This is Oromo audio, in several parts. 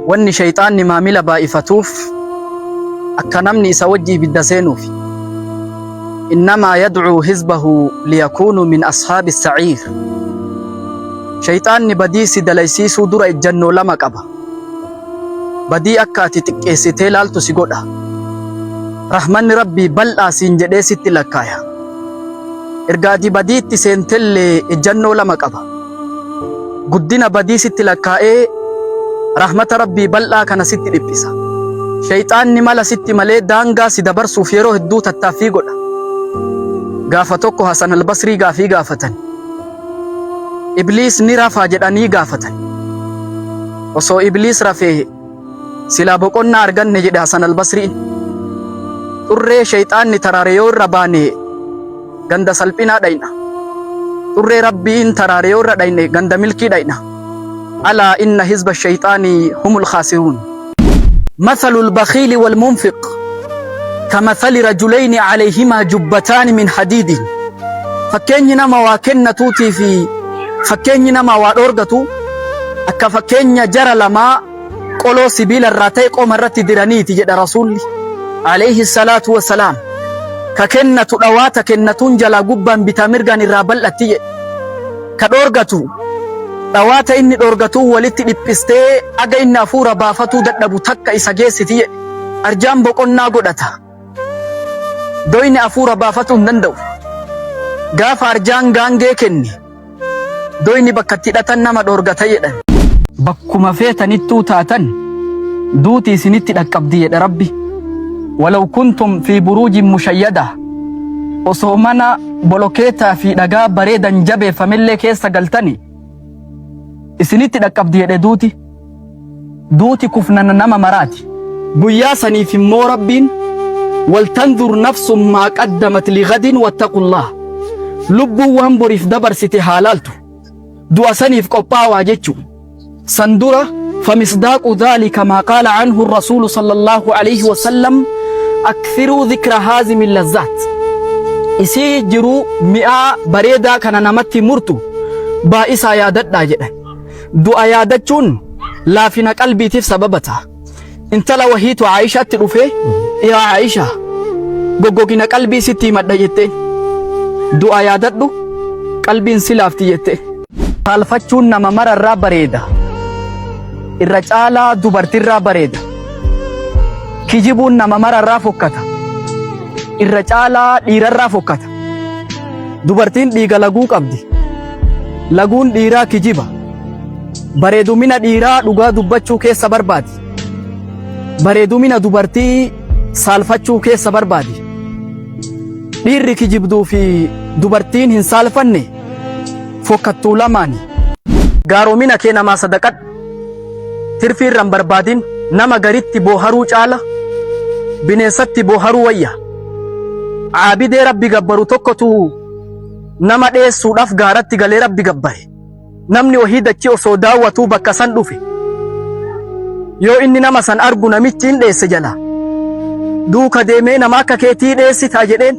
wanni shayxaanni maamila baay'ifatuuf akka namni isa wajjii ibidda seenuuf. إنما يدعو حزبه ليكونوا من أصحاب السعير. شيطان بديس دليسي سودر الجنة لما قبا بدي أكاتي تكيسي لالتو سيقودا رحمن ربي بل آسين جديسي تلكايا إرقادي بدي تسينتل الجنة لما قبا قدنا بدي ستلكاي رحمة ربي بل آكنا ست لبسا شيطان نمالا ست ملي دانغا سيدبر سوفيرو هدو تتافي قودا غافتوكو حسن البصري غافي غافتن إبليس نرافا جداني غافتن وصو إبليس رافي سلا بقونا أرغن نجد حسن البصري ترى شيطان نتراريو رباني غند سلبنا داينا ترى ربين تراريو رداينا غند ملكي داينا ألا إن حزب الشيطان هم الخاسرون. مثل البخيل والمنفق كمثل رجلين عليهما جبتان من حديد. فكين نما واكن توتي في فكين نما وادورغتو اكا فكين جرى لما قولو سبيل الراتيق ومرت درانيتي جد رسول عليه الصلاة والسلام ككنة دوات كنة جلا قبا بتامرغان الرابل اتي كدورغتو دوات اني دورغتو ولت لبستي اغا ان افور بافتو ددبو تك اساجيستي ارجام بقنا غدتا دويني افور بافتو نندو غاف ارجان غانغي كني دويني بكتي دتن نما دورغتا يدن بكما فيتنيتو تاتن دوتي سنتي دقبدي يد ربي ولو كنتم في بروج مشيده وصومنا بلوكيتا في دغا بريدن جبه فمله كيس غلتني سنتي دقبدي يد دوتي كفننا نما مراتي بياسني في موربين ولتنظر نفس ما قدمت لغد واتقوا الله. لبو وانبري في دبر ستي حالالتو دواسني في قباوة جيتشو سندرة فمصداق ذلك ما قال عنه الرسول صلى الله عليه وسلم أكثروا ذكر هازم اللذات. إسي جرو مئة بريدة كان نمتي مرتو بائس آيادت داجئة دو آيادتشون لا فينا قلبي تف سببتها انت لوهيت عائشة تلوفي يا عائشة غوغوكينا قلبي ستي مدجتين دو آيادت دو قلبي سلافتي يتي خالفتشون نما مرر بريدة الرجالة دبرتر بريدة كجبون نما مرر فكتا الرجالة ديرر فكتا دبرتين ديغا لغو قبدي لغون ديرا كجبا بريدو من ديرا دغا دبچو كيس بربادي بريدو من دبرتي سالفتشو كيس بربادي ديري كجبدو في دبرتين هن سالفني فكتو لماني غارو من كينا ما صدقت ترفير رم بربادين نما غريتي بوهرو چالا بنيستي بوهرو ويا عابد ربي غبرو توكتو نما ديسو داف غارتي غلي ربي غباي نمني وحيدتي وسو داوتو بكسان دوفي يو إني نما سن أرغو نميتين ديس جلا دوكا ديمي نما ككيتي ديسي تاجدين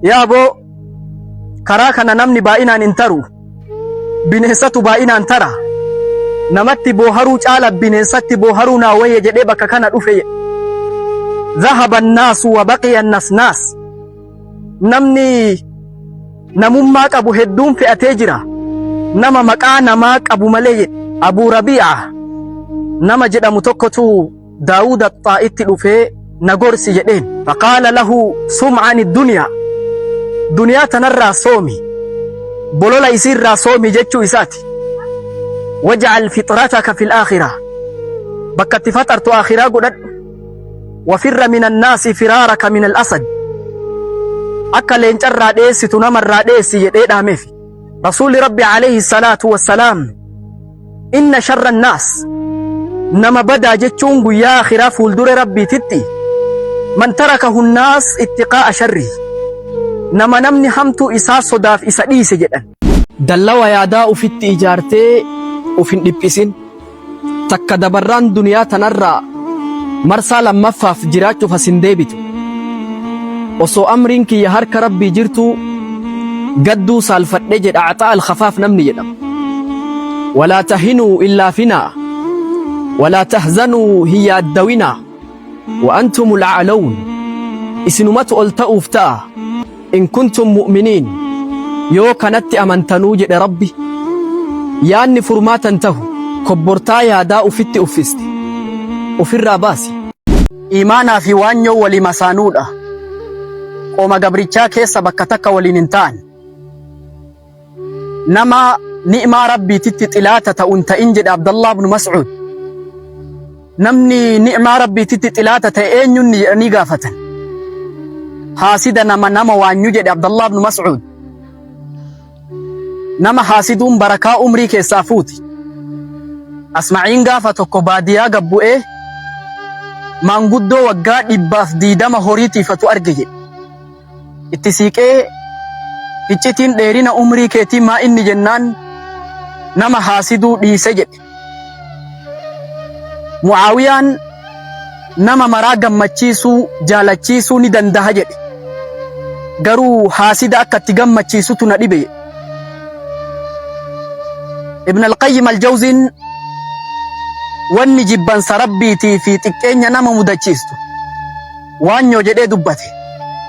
يا بو كراكنا نمني باينان انترو بنهستو باينان ترى نمتي بوهرو چالا بنهستي بوهرو ناوية جدي بكا كان دوفي ذهب الناس وبقي الناس ناس نمني نموماك أبو هدوم في أتجرا نما مكان ماك أبو ملي أبو ربيعة نما جد متوكتو داود الطائت لفي نغورسي جدين فقال له سم عن الدنيا دنيا تنرى صومي بلولا يصير صومي جتشو إساتي واجعل فطرتك في الآخرة بكت فترت آخرة قدد وفر من الناس فرارك من الأسد أكل انجر ديسي تنمر ديسي يديد هميفي رسول ربي عليه الصلاة والسلام إن شر الناس نما بدا جتشون يا خراف الدور ربي تتي من تركه الناس اتقاء شره نما نمني همتو إساس صداف إساديس جدا دلوا يادا في التجارتي وفي الدبسين تكا دبران دنيا تنرى مرسى لما فاف جراجو فسنديبتو وصو أمرين كي يهارك ربي جرتو قدو سالفت نجد أعطاء الخفاف نمني جدام ولا تهنوا إلا فينا ولا تحزنوا هي الدوينا وأنتم الأعلون إسنمت ألتأوا فتاة إن كنتم مؤمنين يو كانت أمنتنو جد ربي ياني فرمات انتهوا كبرتا يا داء فت أفست وفي الراباسي إيمانا في وانيو ولمسانودا وما قبرتشا كيسا بكتك ولننتان نما نئما ربي تتتلاتة أنت إنجد عبد الله بن مسعود نمني نئما ربي تتتلاتة أين نيقافة حاسدا نما وانيو جد عبد الله بن مسعود نما حاسدون بركاء أمري كيسافوتي أسمعين قافة كوباديا قبو إيه مانقودو وقاد إباف ديدama horiitii fatu arge itti siiqee iccitiin dheerina umrii keetii maa inni jennaan nama haasiduu dhiise jedhe. Mucaawiyaan nama maraa gammachiisuu jaalachiisuu ni dandaha jedhe garuu haasida akka itti gammachiisutu na dhibe. Ibn al-Qayyim al-Jawziin wanni jibbansa rabbiitii fi xiqqeenya nama mudachiistu waanyoo jedhee dubbate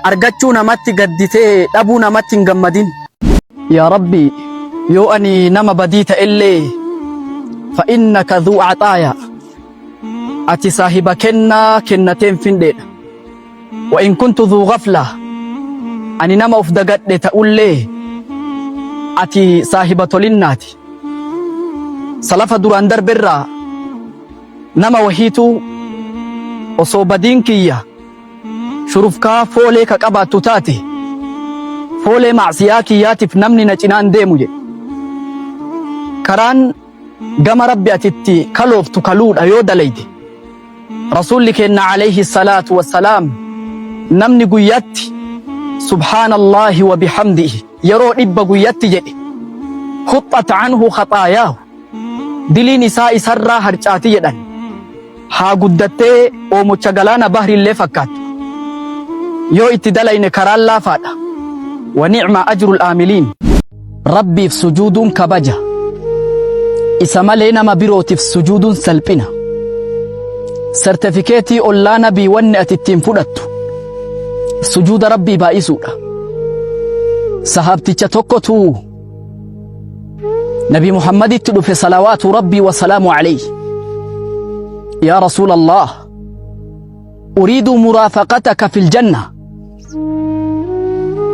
argachuu namatti gadditee dhabuu namatti hin gammadin. Yaa Rabbi yoo ani nama badii ta'ellee fa innaka dhuu caxaaya ati saahiba kennaa kennateen findheedha. Wa in kuntu dhuu ghafla ani nama uf dagadhe ta'ullee ati saahiba tolinnaati. Salafa duraan darbirraa nama wahiitu osoo badiin kiyya shurufkaa foolee ka qabaattu taate foolee macsiyaa kiyyaatiif namni na cinaan deemu jedhe. Karaan gama rabbi atitti kalooftu kaluudha yoo dalayde rasuulli keenna alayhi salaatu wassalaam namni guyyatti subhaanallaahi wa bihamdihi yeroo 100 guyyatti jedhe khuxxat anhu khaxaayaahu diliin isaa isarraa harcaati jedhan haa guddattee oomocha galaana bahrillee fakkaattu yoo itti dalayne karaan laafaadha. Wa ni'ma ajrul aamiliin rabbiif sujuuduun kabaja isa malee nama birootiif sujuuduun salphina. Sertifikeetii ollaa nabii wanni ati ittiin fudhattu sujuuda rabbii baay'isuudha. Sahaabticha tokkotu نبي محمد تدف صلوات ربي وسلامه عليه يا رسول الله أريد مرافقتك في الجنة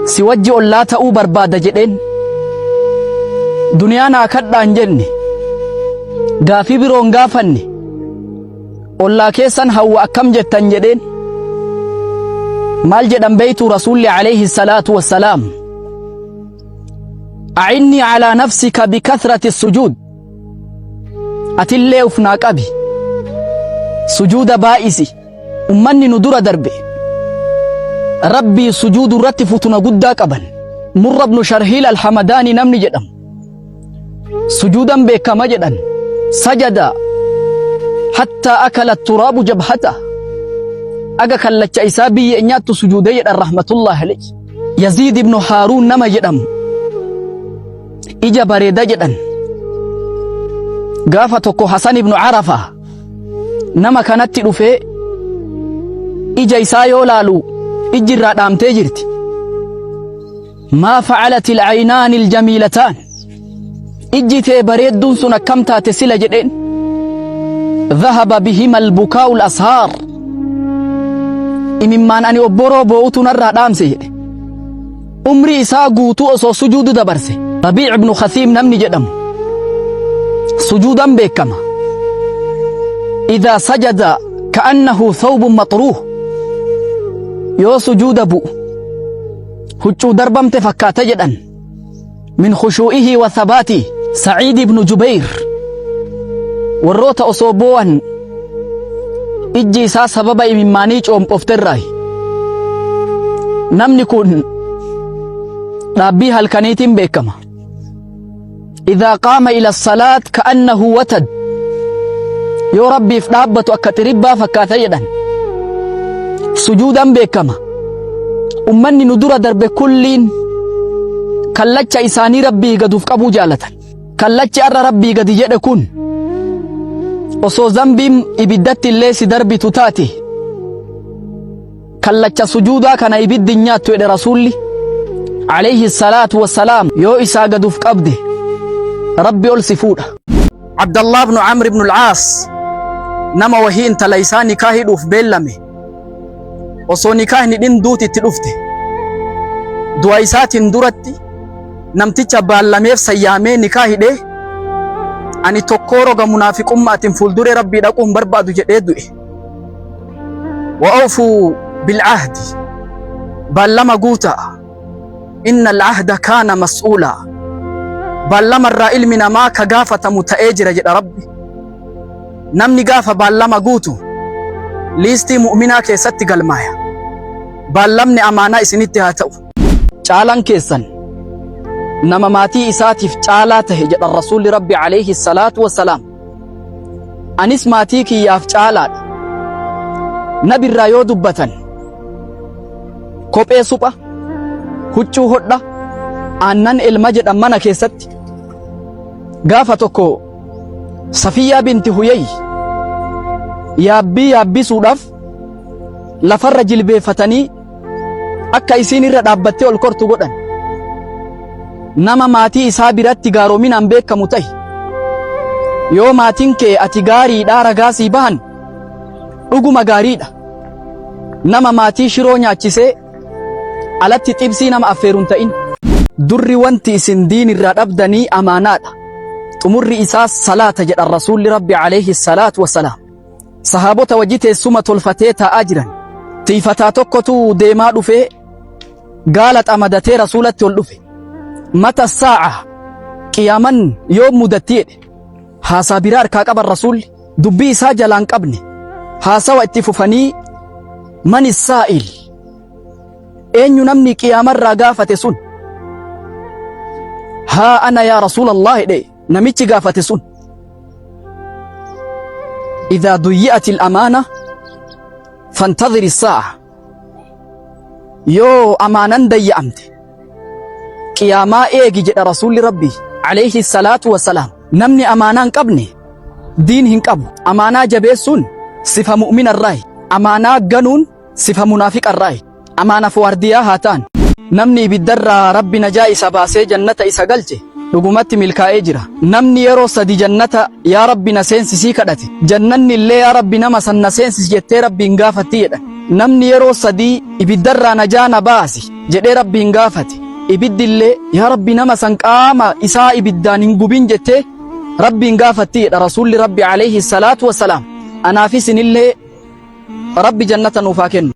سوجي لا تأوبر بعد جدين دنيانا كدان جني غافي برون غافني أولا كيسان هو أكم جتان جدين مال جدن بيت رسول عليه الصلاة والسلام أعني على نفسك بكثرة السجود أتلي أفناك أبي سجود بائسي أمني ندور دربي ربي سجود رتفتنا قداك أبن مر بن شرهيل الحمداني نمني جدم سجودا بكما جدا سجد حتى أكل التراب جبهته أجاك اللج إسابي إنيات سجودي الرحمة الله عليه. يزيد بن هارون نما جدم ija bareeda jedhan gaafa tokko Hasan ibn Arafa nama kanatti dhufe ija isaa yoo laalu iji irraa dhaamtee jirti. maa fa'alat al-aynaan al-jamiilatan iji tee bareedduun sun akkam taate sila jedheen. dhahaba bihima al-bukaa'u al-ashaar imimmaan ani obboroo boo'utu narraa dhaamse jedhe. umri isaa guutuu osoo sujuudu dabarse. ربيع بن خثيم نمني جدم سجودا بكما إذا سجد كأنه ثوب مطروح يو سجود بو هجو دربم تفكات جدا من خشوئه وثباته. سعيد بن جبير والروت أصوبوان إجي سا سبب إمانيج أم بفتراي نمني كون ربي هالكنيتين بكما إذا قام إلى الصلاة كأنه وتد يو ربي فنابت وكتربا فكاثيدا سجودا بكما أمني ندور درب كلين كاللجة إساني ربي قدوف قبو جالة kallachi arra rabbii gadi jedhe kun osoo zambiin ibiddatti illee si darbitu taate kallacha sujuudaa kana ibiddi nyaattu jedhe rasuulli alayhi salaatu wassalaam yoo isaa gaduuf qabde rabbi ol si fuudha. Abdallah ibn Amr ibn al-Aas nama wahii intala isaa nikaahiidhuuf beellame osoo nikaahni dhinduuti itti dhufte du'a isaatiin duratti namticha baallameef sayyaamee nikaahidhe ani tokkoo roga munaafiqummaatiin fuuldure rabbii dhaquun barbaadu jedhee du'e. Wa awfuu bil'ahdi baallama guutaa inna al-ahda kaana mas'uula baallama irraa ilmi namaa ka gaafatamu ta'ee jira jedha rabbi. Namni gaafa baallama guutu liistii mu'minaa keessatti galmaaya. Baallamni amaanaa isinitti haa ta'u. Caalan keessan nama maatii isaatiif caalaa tahe jedha rasuulli rabbi alayhi salaatu wassalaam. Anis maatii kiyyaaf caalaadha. Nabirraa yoo dubbatan kophee supha, huccuu hodha, aannan ilma jedhan mana keessatti gaafa tokko Safiyyaa binti Huyay yaabbii yaabbisuudhaaf lafarra jilbeeffatanii akka isiin irra dhaabbattee ol kortu godhan. Nama maatii isaa biratti gaaroominaan beekamu tahi yoo maatiin kee ati gaariidhaa ragaa sii bahan dhuguma gaariidha. Nama maatii shiroo nyaachisee alatti xibsii nama affeeruun ta'in. Durri wanti isin diin irraa dhabdanii amaanaadha. Xumurri isaas salaata jedha rasuulli rabbi alayhi salaatu wassalaam. Sahaabota wajji teessuma tolfatee taa'aa jiran tiifataa tokkotu deemaa dhufee gaala xamadatee rasuulatti ol dhufe. Mata saa'a qiyaaman yoo mudatti jedhe haasaa biraa harkaa qaban rasuulli dubbii isaa jalaan qabne haasawa itti fufanii mani saa'il eenyu namni qiyaamarraa gaafate sun haa ana yaa rasuulallah jedhe namichi gaafate sun idhaa duyyi'ati al-amaana fantadhir as-saa'a yoo amaanan dayya'amte qiyaamaa eegi jedha rasuulli rabbi alayhi salaatu wassalaam. Namni amaanaa hin qabne diin hin qabu. Amaanaa jabeessuun sifa mu'minarraayi, amaanaa ganuun sifa munaafiqarraayi. Amaanaaf waardiyaa haa ta'an. Namni ibiddarraa rabbi najaa isa baasee jannata isa galche dhugumatti milkaa'ee jira. Namni yeroo sadi jannata yaa rabbi na seensisii kadhate jannanni illee yaa rabbi nama san na seensis jettee rabbiin gaafatti jedhan. Namni yeroo sadii ibiddarraa najaa na baasi jedhee rabbiin gaafate ibiddillee yaa rabbi nama san qaama isaa ibiddaan hin gubin jettee rabbiin gaafatti jedha rasuulli rabbi alayhi salaatu wassalaam. Anaafis inillee rabbi jannata nuuf haa kennu.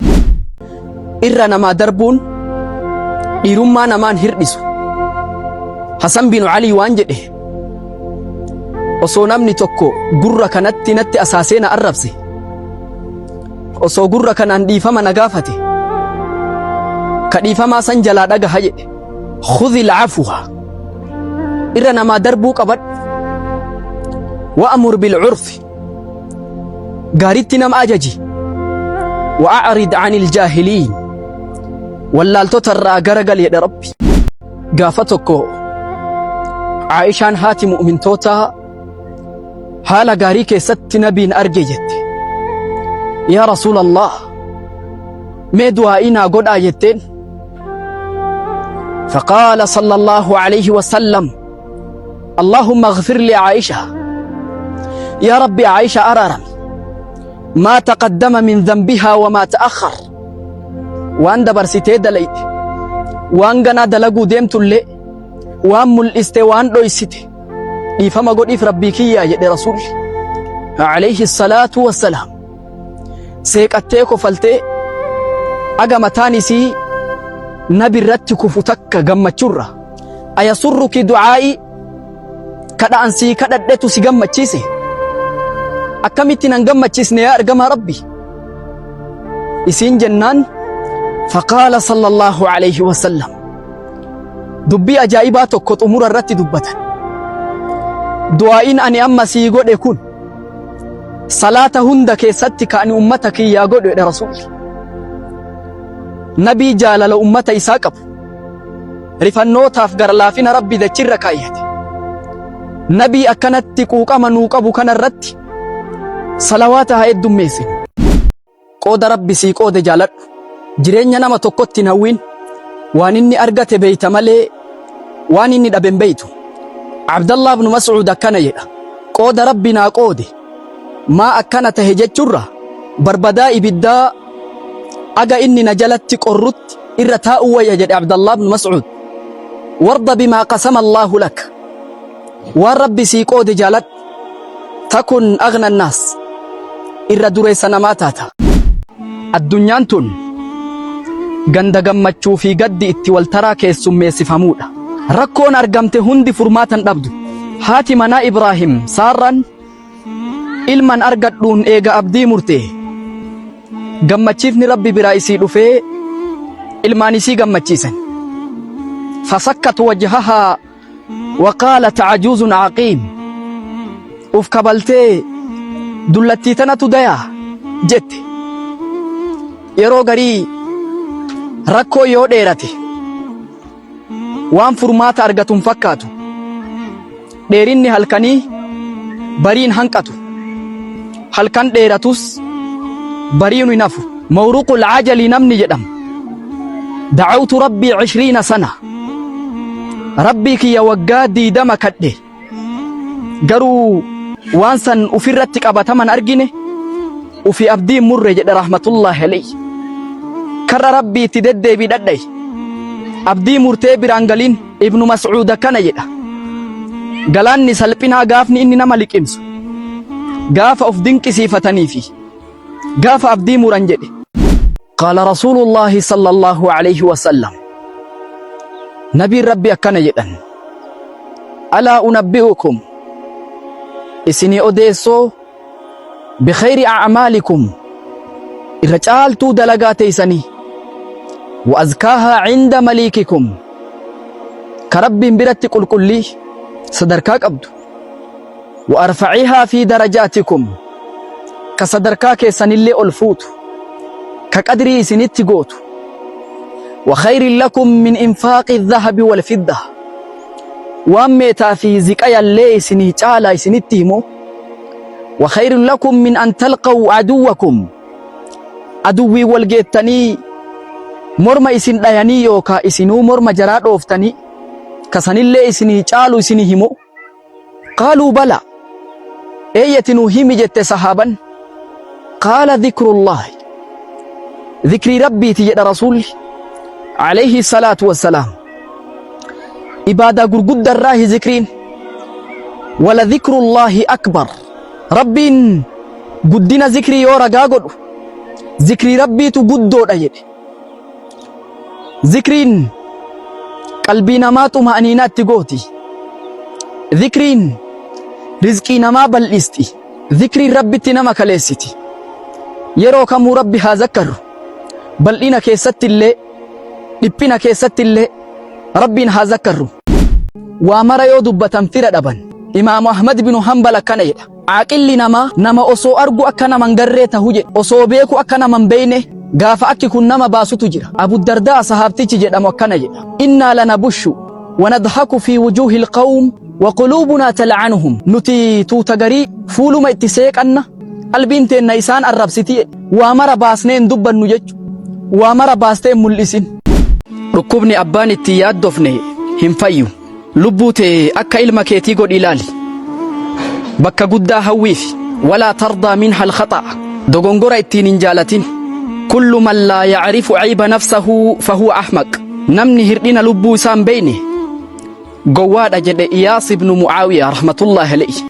Irra namaa darbuun dhiirummaa namaan hirdhisu. Hasan bin Ali waan jedhe osoo namni tokko gurra kanatti natti asaasee na arrabse osoo gurra kanaan dhiifama na gaafate ka dhiifamaa san jalaa dhagaha jedhe khudhil afwa irra namaa darbuu qabadhu wa'mur bil urfi gaaritti nama ajaji wa'arid anil jaahiliin wallaaltota irraa garagal jedhe rabbi. Gaafa tokko Aishaan haati mu'mintoota haala gaarii keessatti nabiin arge jette. Yaa rasuulallah mee du'aa'ii naa godhaa jetteen. فقال صلى الله عليه وسلم اللهم اغفر لي عائشة يا ربي عائشة أرارم ما تقدم من ذنبها وما تأخر وان دبرسيتي دليت وان غنا دلقو ديمتو اللي وان ملئستي وان دويستي إفما قد إف ربي كيا يدي رسول عليه الصلاة والسلام سيك أتيكو فلتي أقامتاني سي نبي رتكو فتك غمچورا أيسرك دعائي كدا أنسي كدا دتو سي غمچيسي أكمتي نغمچيسني يا أرغم ربي إسين جنان فقال صلى الله عليه وسلم دبي أجائباتو كت أمور الرت دبتا دعائين أني أما سي قد يكون صلاة هندك ستك أن أمتك يا قد يا رسول نبي جالل أمتا إساقب رفنوتاف غرلافين ربي ذكر كايت nabii akkanatti quuqama nuu qabu kanarratti salawaata haa heddummeessinu. Qooda rabbi sii qoode jaaladhu. Jireenya nama tokkotti hin hawwin. Waan inni argate beeyta malee waan inni dhabe hin beeytu. Abdallah ibn Mas'ud akkana jedha. Qooda rabbi naa qoode maa akkana tahe jechurra barbadaa ibiddaa aga inni na jalatti qorrutti irra taa'u wayya jedhe Abdallah ibn Mas'ud. Warda bimaa qasama Allahu lak. Waan rabbi sii qoode jaaladhu. Takun aghna annaas. Irra dureessa namaa taata. Addunyaan tun ganda gammachuu fi gaddi itti waltaraa keessummeessifamuudha. Rakkoon argamte hundi furmaatan dhabdu. Haati manaa Ibraahim Saarran ilman argadhuun eega abdii murtee gammachiifni rabbi biraa isii dhufee ilmaan isii gammachiisan. Fasakkat wajhahaa waqaalat cajuuzun caqiim. Uf kabaltee dullattii tanatu dayaa jette. Yeroo garii rakkoo yoo dheerate waan furmaata argatuun fakkaatu. Dheerinni halkanii bariin hanqatu. Halkan dheeratus bariin hin hafu. Mawruqul cajalii namni jedhamu. Dacawtu rabbii 20 sana. Rabbii kiyya waggaa 20 kadhe. Garuu waan san ufirratti qabataman argine ufi abdiin murre jedhe rahmatullahi alayhi. Karra rabbii itti deddeebii dhadhaye. Abdii murtee biraan galin Ibnu Mas'uud akkana jedha. Galaanni salphinaa gaafni inni nama liqimsu gaafa of dinqisiifatanii fi gaafa abdii muran jedhe. Qaala rasuulullaahi sallallahu alayhi wasallam. Nabiin rabbi akkana jedhan. Alaa unabbi'ukum isinii odeessoo bikhayri a'maalikum irra caaltuu dalagaa teeysanii wa azkaahaa cinda maliikikum ka rabbiin biratti qulqullii sadarkaa qabdu wa arfacihaa fi darajaatikum ka sadarkaa keessanillee ol fuutu ka qadrii isinitti gootu wa khayrin lakum min infaaqi dhahabi wal fidda waan meetaa fi ziqayallee isinii caalaa isinitti himu wa khayrin lakum min an talqaw aduwakum aduwwii wal geettanii morma isin dhayanii yookaa isinuu morma jaraa dhooftanii kasanillee isinii caalu isinii himu. Qaaluu bala eeyyatinuu himi jette sahaaban. Qaala dhikrullaahi dhikrii rabbiiti jedha rasuulli alayhi salaatu wassalaam. Ibaadaa gurguddarraahi zikriin wala dhikrullaahi akbar. Rabbiin guddina zikrii yoo ragaa godhu zikrii rabbiitu guddoodha jedhe. Zikriin qalbii namaa xuma'aniinaatti gooti. Zikriin rizqii namaa bal'isti. Zikriin rabbitti nama kaleessiti. Yeroo kamuu rabbi haa zakkaru. Bal'ina keessatti illee dhiphina keessatti illee rabbiin haa zakkaru. Waa mara yoo dubbatan fira dhaban. Imaamu Ahmad bin Hanbal akkana jedha. Aqilli namaa nama osoo argu akka naman garree tahu jedhe. Osoo beeku akka naman beeyne gaafa akki kun nama baasutu jira. Abu Dardaa sahaabtichi jedhamu akkana jedha. Innaa lanabushu wanadhaku fi wujuuhi alqawm wa quluubunaa tal'anuhum. Nuti tuuta garii fuuluma itti seeqanna qalbiin teenna isaan arrabsiti. Waa mara baasneen dubbannu jechu. Waa mara baasteen mul'isin. Dhukkubni abbaan itti yaaddofne hin fayyu. Lubbuu tee akka ilma keetii godhi ilaali. Bakka guddaa hawwiif walaa tardaa minha alkhata'a. Dogongora ittiin hin jaalatin. Kullu man laa yacrifu cayba nafsahu fahuwa ahmaq. Namni hirdhina lubbuu isaan beeyne gowwaadha jedhe Iyaas ibnu Mucaawiyaa rahmatullaahi alayhi.